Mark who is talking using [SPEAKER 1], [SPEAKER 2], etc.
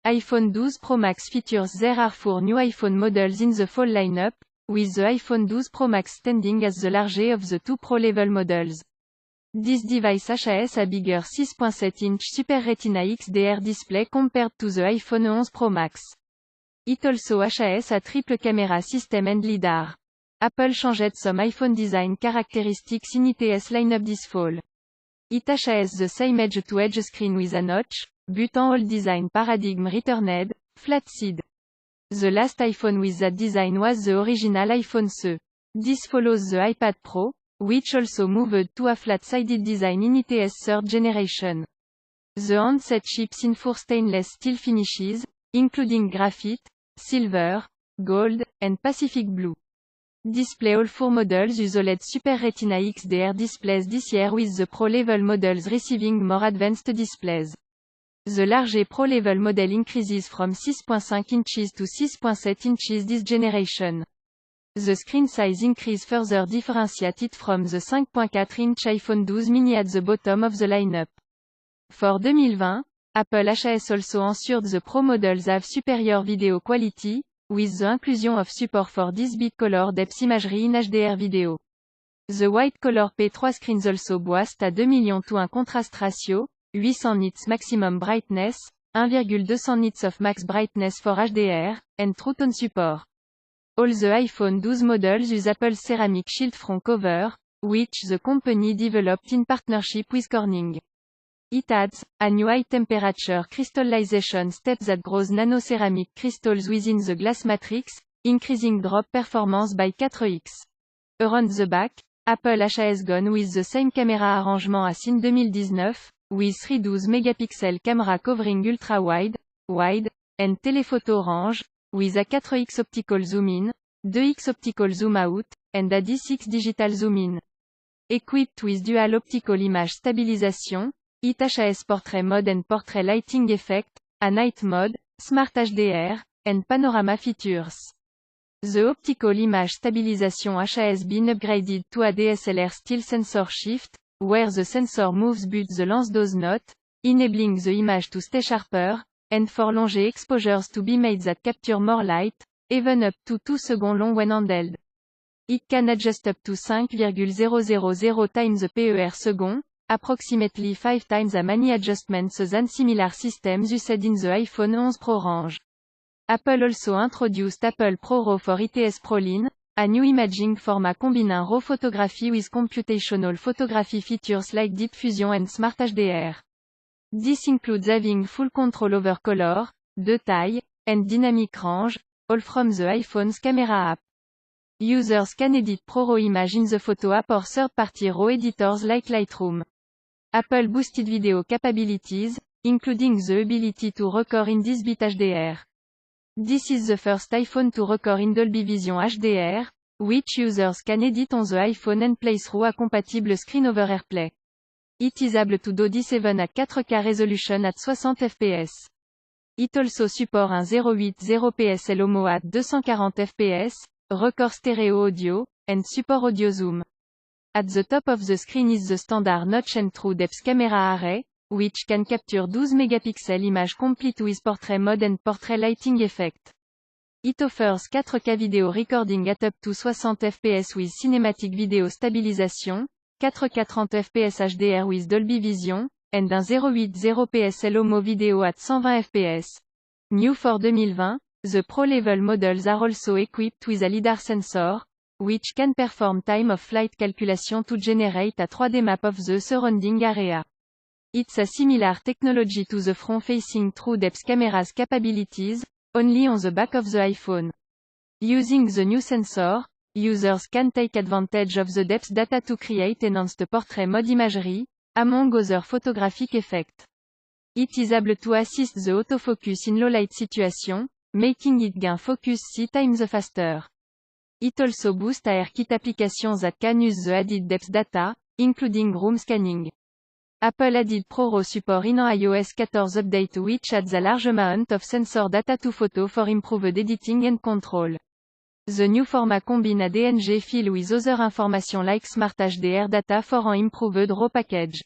[SPEAKER 1] iPhone 12 Pro Max features there are 4 new iPhone models in the fall lineup, with the iPhone 12 Pro Max standing as the largest of the two Pro-level models. This device has a bigger 6.7-inch Super Retina XDR display compared to the iPhone 11 Pro Max. It also has a triple camera system and LiDAR. Apple changed some iPhone design characteristics in its lineup this fall. It has the same edge-to-edge screen with a notch, but an old design paradigm returned, flat side. The last iPhone with that design was the original iPhone SE. This follows the iPad Pro, which also moved to a flat-sided design in its third generation. The handset ships in 4 stainless steel finishes, including graphite, silver, gold, and Pacific blue. Display all 4 models use OLED Super Retina XDR displays this year, with the Pro-level models receiving more advanced displays. The large Pro-level model increases from 6.5 inches to 6.7 inches this generation. The screen size increase further differentiates it from the 5.4-inch iPhone 12 mini at the bottom of the lineup. For 2020, Apple has also ensured the Pro models have superior video quality, with the inclusion of support for 10-bit color depth imagery in HDR video. The white color P3 screens also boast a 2 millions to 1 contrast ratio, 800 nits maximum brightness, 1,200 nits of max brightness for HDR, and True Tone support. All the iPhone 12 models use Apple's ceramic shield front cover, which the company developed in partnership with Corning. It adds a new high-temperature crystallization step that grows nano-ceramic crystals within the glass matrix, increasing drop performance by 4x. Around the back, Apple has gone with the same camera arrangement as in 2019, with 3 12-megapixel camera covering ultra-wide, wide, and telephoto range, with a 4x optical zoom-in, 2x optical zoom-out, and a D6 digital zoom-in. Equipped with dual optical image stabilization, it has portrait mode and portrait lighting effect, a night mode, smart HDR, and panorama features. The optical image stabilization has been upgraded to a DSLR still sensor shift, where the sensor moves but the lens does not, enabling the image to stay sharper, and for long exposures to be made that capture more light, even up to 2 seconds long when handled. It can adjust up to 5,000 times the per second, approximately 5 times as many adjustments than similar systems used in the iPhone 11 Pro range. Apple also introduced Apple ProRAW for its ProLine, a new imaging format combining RAW photography with computational photography features like Deep Fusion and Smart HDR. This includes having full control over color, detail, and dynamic range, all from the iPhone's camera app. Users can edit ProRAW image in the photo app or third-party RAW editors like Lightroom. Apple boosted video capabilities, including the ability to record in 10-bit HDR. This is the first iPhone to record in Dolby Vision HDR, which users can edit on the iPhone and play through a compatible screen over AirPlay. It is able to do D7 at 4K resolution at 60 fps. It also supports un 0.80 PSLOMO at 240 fps, record stereo audio, and support audio zoom. At the top of the screen is the standard notch and true depth camera array, which can capture 12-megapixel image complete with portrait mode and portrait lighting effect. It offers 4K video recording at up to 60 fps with cinematic video stabilization, 4K 30 fps HDR with Dolby Vision, and un 0.80 PSLOMO video at 120 fps. New for 2020, the Pro-level models are also equipped with a LiDAR sensor, which can perform time-of-flight calculation to generate a 3D map of the surrounding area. It's a similar technology to the front-facing true-depth camera's capabilities, only on the back of the iPhone. Using the new sensor, users can take advantage of the depth data to create enhanced portrait mode imagery, among other photographic effects. It is able to assist the autofocus in low-light situation, making it gain focus 6 times faster. It also boosts AirKit applications that can use the added depth data, including room scanning. Apple added ProRAW support in an iOS 14 update which adds a large amount of sensor data to photo for improved editing and control. The new format combines a DNG file with other information like Smart HDR data for an improved RAW package.